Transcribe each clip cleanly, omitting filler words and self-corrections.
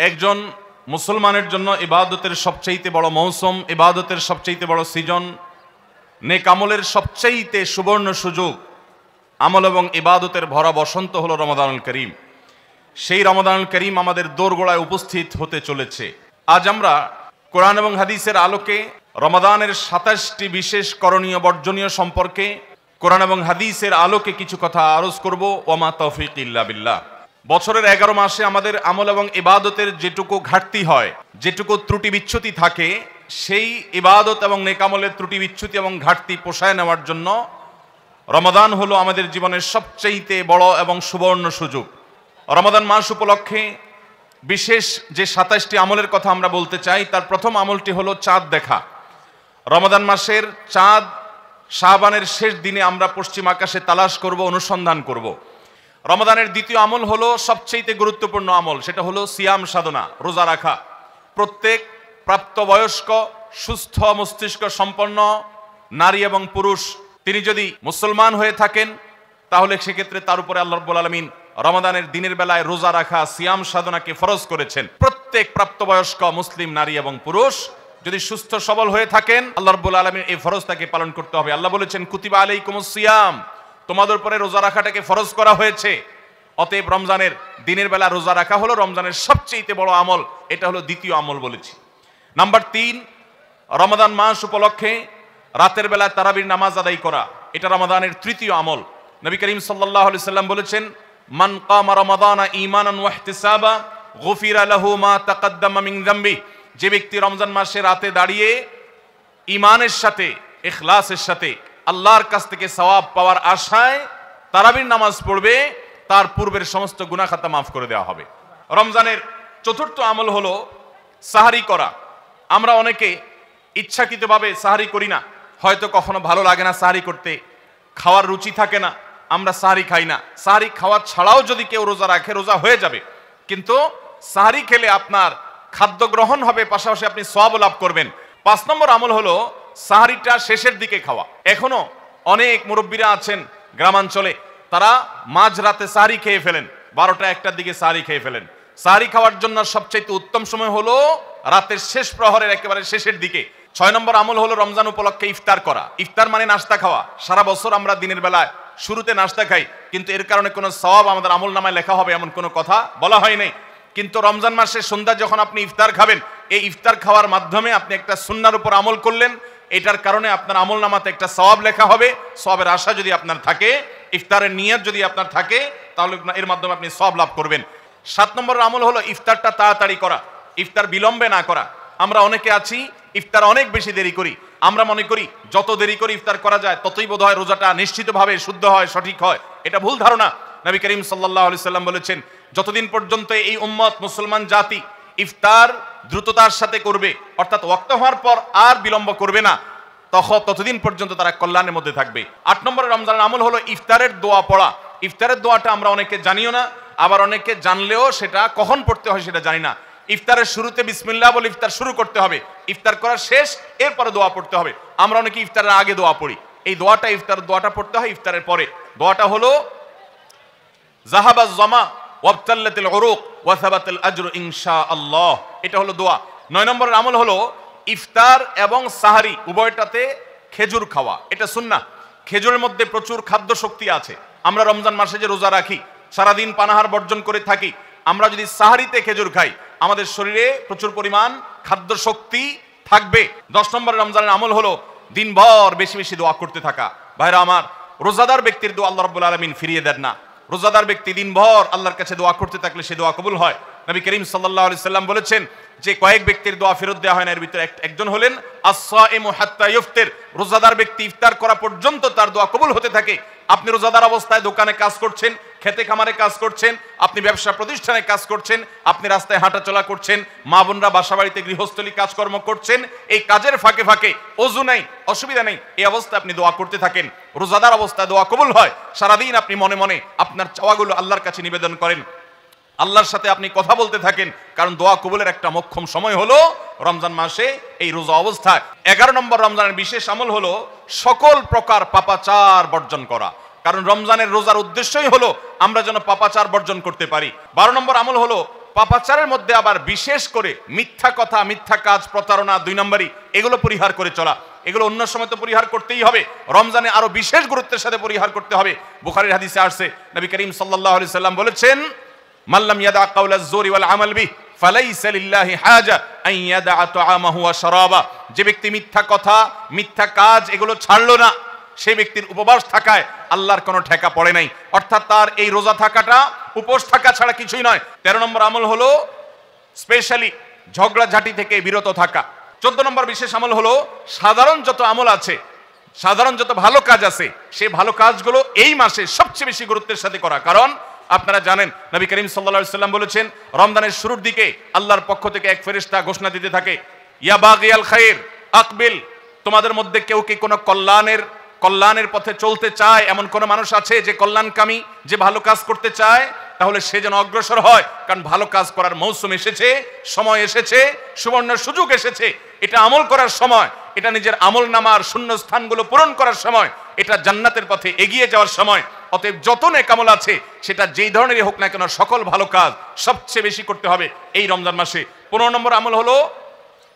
একজন মুসলমানের জন্য ইবাদতের সবচাইতে বড় মৌসুম, ইবাদতের সবচাইতে বড় সিজন, নেক আমলের সবচাইতে সুবর্ণ সুযোগ, আমল এবং ইবাদতের ভরা বসন্ত হলো রমাদানুল করিম। সেই রমাদানুল করিম আমাদের দোরগোড়ায় উপস্থিত হতে চলেছে। আজ আমরা কোরআন এবং হাদিসের আলোকে রমাদানের ২৭টি বিশেষ করণীয় বর্জনীয় সম্পর্কে কোরআন এবং হাদিসের আলোকে কিছু কথা আরজ করব। ওমা তৌফিক ইল্লা বিল্লাহ। বছরের ১১ মাসে আমাদের আমল এবং ইবাদতের যেটুকু ঘাটতি হয়, যেটুকু ত্রুটি বিচ্যুতি থাকে, সেই ইবাদত এবং নেকামলের ত্রুটি বিচ্যুতি এবং ঘাটতি পোষায় নেওয়ার জন্য রমাদান হলো আমাদের জীবনের সবচেয়ে বড় এবং সুবর্ণ সুযোগ। রমাদান মাস উপলক্ষে বিশেষ যে ২৭টি আমলের কথা আমরা বলতে চাই, তার প্রথম আমলটি হলো চাঁদ দেখা। রমাদান মাসের চাঁদ শাবানের শেষ দিনে আমরা পশ্চিম আকাশে তালাশ করব, অনুসন্ধান করব। রমাদানের দ্বিতীয় আমল হলো সবচেয়ে গুরুত্বপূর্ণ আমল, সেটা হলো সিয়াম সাধনা, রোজা রাখা। প্রত্যেক প্রাপ্তবয়স্ক সুস্থ মস্তিষ্ক সম্পন্ন নারী এবং পুরুষ তিনি যদি মুসলমান হয়ে থাকেন, তাহলে সেক্ষেত্রে তার উপরে আল্লাহ রাব্বুল আলামিন রমাদানের দিনের বেলায় রোজা রাখা, সিয়াম সাধনাকে ফরজ করেছেন। প্রত্যেক প্রাপ্তবয়স্ক মুসলিম নারী এবং পুরুষ যদি সুস্থ সবল হয়ে থাকেন, আল্লাহ রাব্বুল আলামিন এই ফরজটাকে পালন করতে হবে। আল্লাহ বলেছেন, কুতিবা আলাইকুমুস সিয়াম, তোমাদের উপরে রোজা রাখাটাকে ফরজ করা হয়েছে। অতএব রমজানের দিনের বেলা রোজা রাখা হলো রমজানের সবচেয়ে বড় আমল। এটা হলো দ্বিতীয় আমল বলেছি। নাম্বার ৩, রমাদান মাস উপলক্ষে রাতের বেলা তারাবির নামাজ আদায় করা, এটা রমাদানের তৃতীয় আমল। নবী করিম সাল্লাল্লাহু আলাইহি সাল্লাম বলেছেন, মান কামা রমাদানা ঈমানান ওয়া ইহতিসাবা গুফিরা লাহু মা তাকাদ্দামা মিন যামবি। যে ব্যক্তি রমজান মাসে রাতে দাঁড়িয়ে ঈমানের সাথে, ইখলাসের সাথে আল্লাহর কাছ থেকে সওয়াব পাওয়ার আশায় তারাবির নামাজ পড়বে, তার পূর্বের সমস্ত গুনাহ খাতা মাফ করে দেওয়া হবে। রমজানের চতুর্থ আমল হলো সাহারি করা। আমরা অনেকে ইচ্ছাকৃতভাবে সাহারি করি না, হয়তো কখনো ভালো লাগে না সাহারি করতে, খাওয়ার রুচি থাকে না, আমরা সাহারি খাই না। সাহারি খাওয়া ছাড়াও যদি কেউ রোজা রাখে, রোজা হয়ে যাবে, কিন্তু সাহারি খেলে আপনার খাদ্য গ্রহণ হবে, পাশাপাশি আপনি সওয়াব লাভ করবেন। ৫ নম্বর আমল হলো সাহারিটা শেষের দিকে খাওয়া। এখনো অনেক মুরব্বীরা আছেন গ্রামাঞ্চলে, তারা মাঝরাতে সাহারি খেয়ে ফেলেন, ১২টা ১টার দিকে সাহারি খেয়ে ফেলেন। সাহারি খাওয়ার জন্য সবচেয়ে উত্তম সময় হলো রাতের শেষ প্রহরের একেবারে শেষের দিকে। ৬ নম্বর আমল হলো রমজান উপলক্ষে ইফতার করা। ইফতার মানে নাস্তা খাওয়া। সারা বছর আমরা দিনের বেলায় শুরুতে নাস্তা খাই, কিন্তু এর কারণে কোনো সওয়াব আমাদের আমল নামায় লেখা হবে এমন কোনো কথা বলা হয় নাই। কিন্তু রমজান মাসের সন্ধ্যা যখন আপনি ইফতার খাবেন, এই ইফতার খাওয়ার মাধ্যমে আপনি একটা সুন্নাহর উপর আমল করলেন, এটার কারণে আপনার আমল নামাতে একটা সওয়াব লেখা হবে। সওয়াবের আশা যদি আপনার থাকে, ইফতারের নিয়ত যদি আপনার থাকে, তাহলে এর মাধ্যমে আপনি সওয়াব লাভ করবেন। ৭ নম্বর আমল হলো ইফতারটা তাড়াতাড়ি করা, ইফতার বিলম্বে না করা। আমরা অনেকে আছি ইফতার অনেক বেশি দেরি করি। আমরা মনে করি যত দেরি করে ইফতার করা যায় ততই বোধহয় রোজাটা নিশ্চিতভাবে শুদ্ধ হয়, সঠিক হয়। এটা ভুল ধারণা। নবী করিম সাল্লাল্লাহু আলাইহি সাল্লাম বলেছেন, যতদিন পর্যন্ত এই উম্মত মুসলমান জাতি ইফতার দ্রুততার সাথে করবে, অর্থাৎ ওয়াক্ত হওয়ার পর আর বিলম্ব করবে না, ততদিন পর্যন্ত তারা কল্যাণের মধ্যে থাকবে। ৮ নম্বরের রমজানের আমল হলো ইফতারের দোয়া পড়া। ইফতারের দোয়াটা আমরা অনেকে জানিও না, আবার অনেকে জানলেও সেটা কখন পড়তে হয় সেটা জানি না। ইফতারের শুরুতে বিসমিল্লাহ বলে ইফতার শুরু করতে হবে, ইফতার করার শেষ, এরপরে দোয়া পড়তে হবে। আমরা অনেকে ইফতারের আগে দোয়া পড়ি, এই দোয়াটা ইফতারের দোয়াটা পড়তে হয় ইফতারের পরে। দোয়াটা হলো জাহাবাজ জামা ওয়াবতাল্লাতিল উরুক ওয়া সাবাতাল আজরু ইনশাআল্লাহ, এটা হলো দোয়া। ৯ নম্বরের আমল হলো ইফতার এবং সাহারি উভয়টাতে খেজুর খাওয়া, এটা সুন্নাহ। খেজুরের মধ্যে প্রচুর খাদ্য শক্তি আছে। আমরা রমজান মাসে যে রোজা রাখি, সারাদিন পানাহার বর্জন করে থাকি, আমরা যদি সাহারিতে খেজুর খাই, আমাদের শরীরে প্রচুর পরিমাণ খাদ্য শক্তি থাকবে। ১০ নম্বরের রমজানের আমল হলো দিনভর বেশি বেশি দোয়া করতে থাকা। ভাইরা আমার, রোজাদার ব্যক্তির দোয়া আল্লাহ রাব্বুল আলামিন ফিরিয়ে দেন না। রোজাদার ব্যক্তি দিনভর আল্লাহর কাছে দোয়া করতে থাকলে সে দোয়া কবুল হয়। নবী করিম সাল্লাল্লাহু আলাইহি সাল্লাম বলেছেন যে কয়েক ব্যক্তির দোয়া ফেরত দেওয়া হয় না, এর ভিতরে একজন হলেন আস-সাইমু হাত্তা ইফতির, রোজাদার ব্যক্তি ইফতার করা পর্যন্ত তার দোয়া কবুল হতে থাকে। আপনি রোজাদার অবস্থায় দোকানে কাজ করছেন, খেতে খামারে কাজ করছেন, আপনি ব্যবসা প্রতিষ্ঠানে কাজ করছেন, আপনি রাস্তায় হাঁটাচলা করছেন, মা বোনরা বাসা বাড়িতে গৃহস্থলী কাজকর্ম করছেন, এই কাজের ফাঁকে ফাঁকে ওযু নেই, অসুবিধা নেই, এই অবস্থায় আপনি দোয়া করতে থাকেন, রোজাদার অবস্থায় দোয়া কবুল হয়। সারাদিন আপনি মনে মনে আপনার চাওয়াগুলো আল্লাহর কাছে নিবেদন করেন, আল্লাহর সাথে আপনি কথা বলতে থাকেন, কারণ দোয়া কবুলের একটা মোক্ষম সময় হলো রমজান মাসে এই রোজা অবস্থায়। ১১ নম্বর রমজানের বিশেষ আমল হলো সকল প্রকার পাপাচার বর্জন করা, কারণ রমজানের রোজার উদ্দেশ্যই হলো আমরা যেন পাপাচার বর্জন করতে পারি। ১২ নম্বর আমল হলো পাপাচারের মধ্যে আবার বিশেষ করে মিথ্যা কথা, মিথ্যা কাজ, প্রতারণা, 2 নম্বরই, এগুলো পরিহার করে চলা। এগুলো অন্য সময় তো পরিহার করতেই হবে, রমজানে আরো বিশেষ গুরুত্বের সাথে পরিহার করতে হবে। বুখারীর হাদিসে আসছে, নবী করিম সাল্লাল্লাহু আলাইহি সাল্লাম বলেছেন, মাল্লাম ইয়াদা কাওলাজ জুরি ওয়াল আমাল বিহি ফালাইসা লিল্লাহি হাজা আন ইয়াদা তাআমাহু ওয়া শারাবা। যে ব্যক্তি মিথ্যা কথা, মিথ্যা কাজ এগুলো ছাড়লো না, সেই ব্যক্তির উপবাস থাকায় আল্লাহর কোনো ঠেকা পড়ে নাই। অর্থাৎ তার এই রোজা থাকাটা উপোস থাকা ছাড়া কিছুই নয়। 13 নম্বর আমল হলো স্পেশালি ঝগড়াঝাটি থেকে বিরত থাকা। 14 নম্বর বিশেষ আমল হলো সাধারণ যত আমল আছে, সাধারণ যত ভালো কাজ আছে, সেই ভালো কাজগুলো এই মাসে সবচেয়ে বেশি গুরুত্বের সাথে করা। কারণ আপনারা জানেন, নবী করিম সাল্লাল্লাহু আলাইহি সাল্লাম বলেছেন, রমজানের শুরুর দিকে আল্লাহর পক্ষ থেকে এক ফেরেশতা ঘোষণা দিতে থাকে, ইয়া বাগিয়াল খায়র আকবিল। তোমাদের মধ্যে কেউ কি কোনো কল্যাণের পথে চলতে চায়, এমন কোন মানুষ আছে যে কল্যাণকামী, যে ভালো কাজ করতে চায়, তাহলে সে যেন অগ্রসর হয়। কারণ ভালো কাজ করার মৌসুম এসেছে, সময় এসেছে, সুবর্ণ সুযোগ এসেছে। এটা আমল করার সময়, এটা নিজের আমল নামার শূন্য স্থানগুলো পূরণ করার সময়, এটা জান্নাতের পথে এগিয়ে যাওয়ার সময়। অতএব যত নেক আমল আছে, সেটা যেই ধরনেরই হোক না কেন, সকল ভালো কাজ সবচেয়ে বেশি করতে হবে এই রমজান মাসে। 15 নম্বর আমল হলো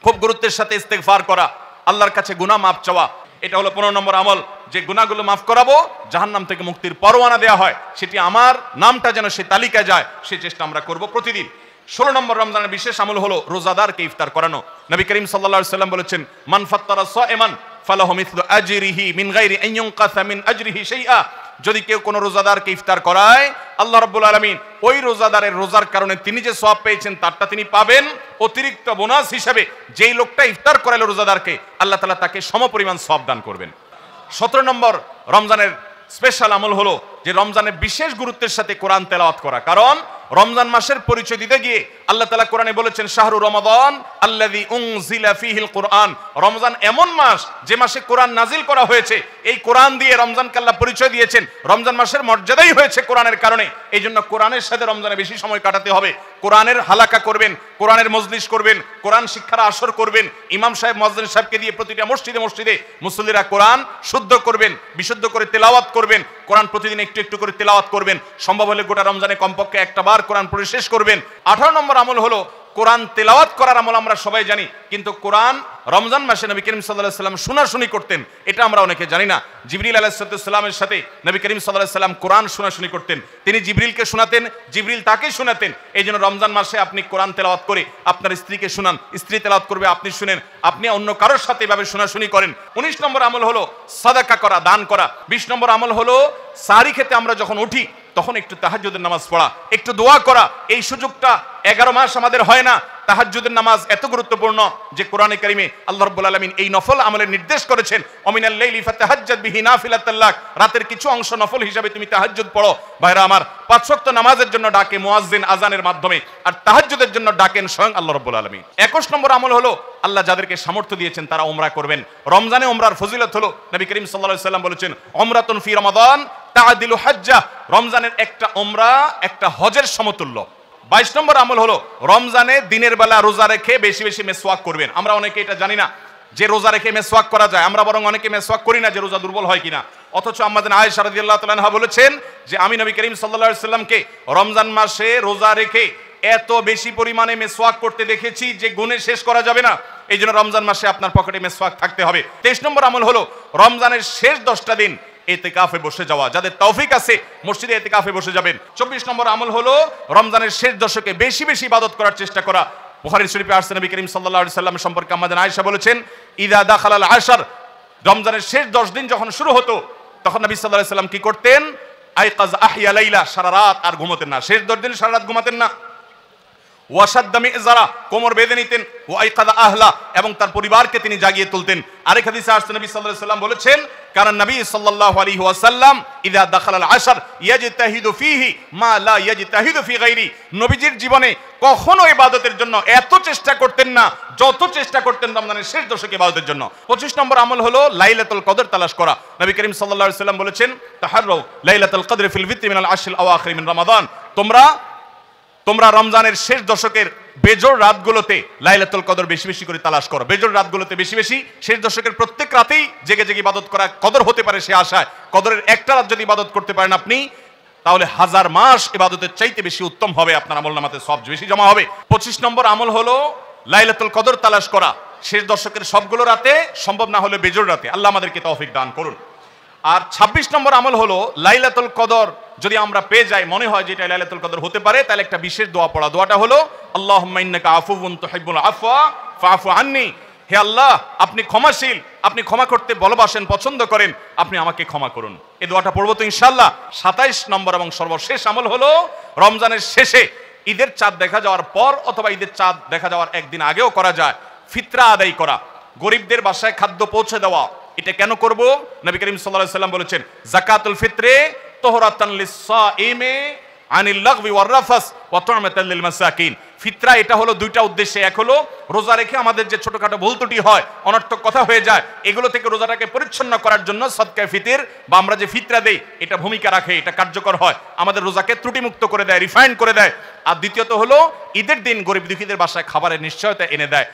খুব গুরুত্বের সাথে ইস্তেগফার করা, আল্লাহর কাছে গুনাহ মাফ চাওয়া। এটা হলো 15 নম্বর আমল, যে গুনাহগুলো মাফ করাবো, জাহান্নাম থেকে মুক্তির পরোয়ানা দেওয়া হয়, সেটি আমার নামটা যেন সেই তালিকায় যায়, সেই চেষ্টা আমরা করব প্রতিদিন। 16 নম্বর রমজানের বিশেষ আমল হলো রোজাদারকে ইফতার করানো। নবী করিম সাল্লাল্লাহু আলাইহি সাল্লাম বলেছেন, মান ফাত্তারা সাইমান ফালাহু মিসলু আজরিহি মিন গায়রি আন ইউনকাসা মিন আজরিহি শাইআ। যদি কেউ কোনো রোজাদারকে ইফতার করায়, আল্লাহ রাব্বুল আলামিন ওই রোজাদারের রোজার কারণে তিনি যে সওয়াব পেয়েছেন তারটা তিনি পাবেন, অতিরিক্ত বোনাস হিসেবে যেই লোকটা ইফতার করালো রোজাদারকে, আল্লাহ তাআলা তাকে সমপরিমাণ সওয়াব দান করবেন। 17 নম্বর রমজানের স্পেশাল আমল হলো যে রমজানের বিশেষ গুরুত্বের সাথে কোরআন তেলাওয়াত করা। কারণ রমজান মাসের পরিচয় দিতে গিয়ে আল্লাহ তাআলা কোরআনে বলেছেন, শাহরু রমাদান আল্লাযী উনজিলা ফীহিল কুরআন। রমজান এমন মাস যে মাসে কোরআন নাজিল করা হয়েছে। এই কোরআন দিয়ে রমজানকে আল্লাহ পরিচয় দিয়েছেন। রমজান মাসের মর্যাদাই হয়েছে কোরআনের কারণে। এই জন্য কোরআনের সাথে রমজানে বেশি সময় কাটাতে হবে। কোরআনের হালাকা করবেন, কোরআনের মজলিস করবেন, কোরআন শিক্ষার আসর করবেন। ইমাম সাহেব, মুয়াজ্জিন সাহেবকে দিয়ে প্রতিটা মসজিদে মসজিদে মুসল্লিরা কোরআন শুদ্ধ করবেন, বিশুদ্ধ করে তেলাওয়াত করবেন। কোরআন প্রতিদিন একটু একটু করে তেলাওয়াত করবেন। সম্ভব হলে গোটা রমজানে কমপক্ষে একটা বার কোরআন পড়ে শেষ করবেন। 18 নম্বর আমল হলো কোরআন তেলাওয়াত করার আমল। আমরা সবাই জানি, কিন্তু কোরআন রমজান মাসে নবী করিম সাল্লাল্লাহু আলাইহি সাল্লাম শোনাশুনি করতেন, এটা আমরা অনেকে জানি না। জিবরিল আলাইহিস সালামের সাথে নবী করিম সাল্লাল্লাহু আলাইহি সাল্লাম কোরআন শোনাশুনি করতেন। তিনি জিবরিলকে শোনাতেন, জিবরিল তাকে শোনাতেন। এই জন্য রমজান মাসে আপনি কোরআন তেলাওয়াত করে আপনার স্ত্রীকে শোনান, স্ত্রী তেলাওয়াত করবে, আপনি শুনেন, আপনি অন্য কারোর সাথে এভাবে শোনাশুনি করেন। 19 নম্বর আমল হলো সাদাকা করা, দান করা। 20 নম্বর আমল হলো সাহরি খেতে আমরা যখন উঠি তখন একটু তাহাজ্জুদের নামাজ পড়া, একটু দোয়া করা। এই সুযোগটা 11 মাস আমাদের হয় না। তাহাজ্জুদের নামাজ এত গুরুত্বপূর্ণ যে কোরআনে কারিমে আল্লাহ রাব্বুল আলামিন এই নফল আমলের নির্দেশ করেছেন, অমিনাল লাইলি ফাতাহাজ্জাদ বিহি নাফিলাতাল লাক। রাতের কিছু অংশ নফল হিসাবে তুমি তাহাজ্জুদ পড়ো। ভাইরা আমার, 5 ওয়াক্ত নামাজের জন্য ডাকে মুয়াজ্জিন আজানের মাধ্যমে, আর তাহাজ্জুদের জন্য ডাকেন স্বয়ং আল্লাহ রাব্বুল আলামিন। 21 নম্বর আমল হলো আল্লাহ যাদেরকে সামর্থ্য দিয়েছেন তারা উমরা করবেন। রমজানে উমরার ফজিলত হলো, নবী করিম সাল্লাল্লাহু আলাইহি সাল্লাম বলেছেন, উমরাতুন ফি রমাদান তাআদিলু হাজ্জা। রমজানের একটা উমরা একটা হজের সমতুল্য। 22 নম্বর আমল হলো রমজানে দিনের বেলা রোজা রেখে বেশি বেশি মেসওয়াক করবেন। আমরা অনেকে এটা জানি না যে রোজা রেখে মেসওয়াক করা যায়। আমরা বরং অনেকে মেসওয়াক করি না যে রোজা দুর্বল হয় কিনা। অথচ আম্মাজান আয়েশা রাদিয়াল্লাহু তাআলা আনহা বলেছেন যে আমি নবী করিম সাল্লাল্লাহু আলাইহি সাল্লামকে রমজান মাসে রোজা রেখে এত বেশি পরিমাণে মেসওয়াক করতে দেখেছি যে গুণে শেষ করা যাবে না। এই জন্য রমজান মাসে আপনার পকেটে মেসওয়াক থাকতে হবে। 23 নম্বর আমল হলো রমজানের শেষ 10টা দিন ইতিকাফে বসে যাওয়া। যাদের তৌফিক আছে মসজিদে ইতিকাফে বসে যাবেন। 24 নম্বর আমল হলো রমজানের শেষ দশকে বেশি বেশি ইবাদত করার চেষ্টা করা। বুখারী শরীফে আসছে, নবী করিম সাল্লাল্লাহু আলাইহি সাল্লাম সম্পর্কে আম্মাজান আয়েশা বলেছেন, ইদা দাখালাল আশর, রমজানের শেষ 10 দিন যখন শুরু হতো তখন নবী সাল্লাল্লাহু আলাইহি সাল্লাম কি করতেন? আইকাজ আহইয়া লাইলা, সারা রাত আর ঘুমাতেন না। শেষ 10 দিন সারা রাত ঘুমাতেন না। ওয়াসাদ্দা মিযরা, কোমর বেঁধে নিতেন। ওয়াইকাদা আহলা, এবং তার পরিবারকে তিনি জাগিয়ে তুলতেন। আরেক হাদিসে আসছে, নবী সাল্লাল্লাহু আলাইহি সাল্লাম বলেছেন, কারণ নবী সাল্লাল্লাহু আলাইহি ওয়াসাল্লাম ইযা দাখালাল আশর ইয়াজতাহিদু ফীহি মা লা ইয়াজতাহিদু ফী গায়রি। নবীজির জীবনে কখনো ইবাদতের জন্য এত চেষ্টা করতেন না যত চেষ্টা করতেন রমজানের শেষ দশকে ইবাদতের জন্য। 25 নম্বর আমল হলো লাইলাতুল কদর তালাশ করা। নবী করিম সাল্লাল্লাহু আলাইহি সাল্লাম বলেছেন, তাহাররু লাইলাতুল কদর ফিল বিত্রি মিনাল আশরিল আওয়াখির মিন রমাদান। তোমরা রমজানের শেষ দশকের বেজোড় রাতগুলোতে লাইলাতুল কদর বেশি বেশি করে তালাশ করো। বেজোড় রাতগুলোতে বেশি বেশি, শেষ দশকের প্রত্যেক রাতেই জেগে জেগে ইবাদত করা কদর হতে পারে সে আশায়। কদরের একটা রাত যদি ইবাদত করতে পারেন আপনি, তাহলে 1000 মাস ইবাদতের চাইতে বেশি উত্তম হবে, আপনার আমলনামাতে সওয়াব বেশি জমা হবে। 25 নম্বর আমল হলো লাইলাতুল কদর তালাশ করা, শেষ দশকের সবগুলো রাতে, সম্ভব না হলে বেজোড় রাতে। আল্লাহ আমাদেরকে তৌফিক দান করুন। আর 26 নম্বর আমল হলো লাইলাতুল কদর যদি আমরা পেয়ে যাই, মনে হয় যে এটা লাইলাতুল কদর হতে পারে, তাহলে একটা বিশেষ দোয়া পড়া। দোয়াটা হলো আল্লাহুম্মা ইন্নাকা আফুউন তুহিব্বুল আফওয়া ফাআফু আন্নি। হে আল্লাহ, আপনি ক্ষমাশীল, আপনি ক্ষমা করতে ভালোবাসেন, পছন্দ করেন, আপনি আমাকে ক্ষমা করুন। এই দোয়াটা পড়বো তো ইনশাআল্লাহ। 27 নম্বর এবং সর্বশেষ আমল হলো রমজানের শেষে, ঈদের চাঁদ দেখা যাওয়ার পর অথবা ঈদের চাঁদ দেখা যাওয়ার একদিন আগেও করা যায়, ফিতরা আদায় করা, গরিবদের বাসায় খাদ্য পৌঁছে দেওয়া। এটা কেন করব? নবী করিম সাল্লাল্লাহু আলাইহি সাল্লাম বলেছেন, যাকাতুল ফিত্রে তুহরাতান লিস-সাইমি আনিল লাগবি ওয়ার রাফাস ওয়া তু'মাতাল লিল মাসাকিন। ফিতরা এটা হলো দুইটা উদ্দেশ্যে, এক হলো রোজা রেখে আমাদের যে ছোটখাটো ভুল ত্রুটি হয়, অনর্থক কথা হয়ে যায়, এগুলো থেকে রোজাটাকে পরিচ্ছন্ন করার জন্য সদকায়ে ফিতর বা আমরা যে ফিতরা দেই এটা ভূমিকা রাখে, এটা কার্যকর হয়, আমাদের রোজাকে ত্রুটিমুক্ত করে দেয়, রিফাইন করে দেয়। আর দ্বিতীয়ত হলো ঈদের দিন গরিব দুঃখীদের বাসায় খাবারের নিশ্চয়তা এনে দেয়।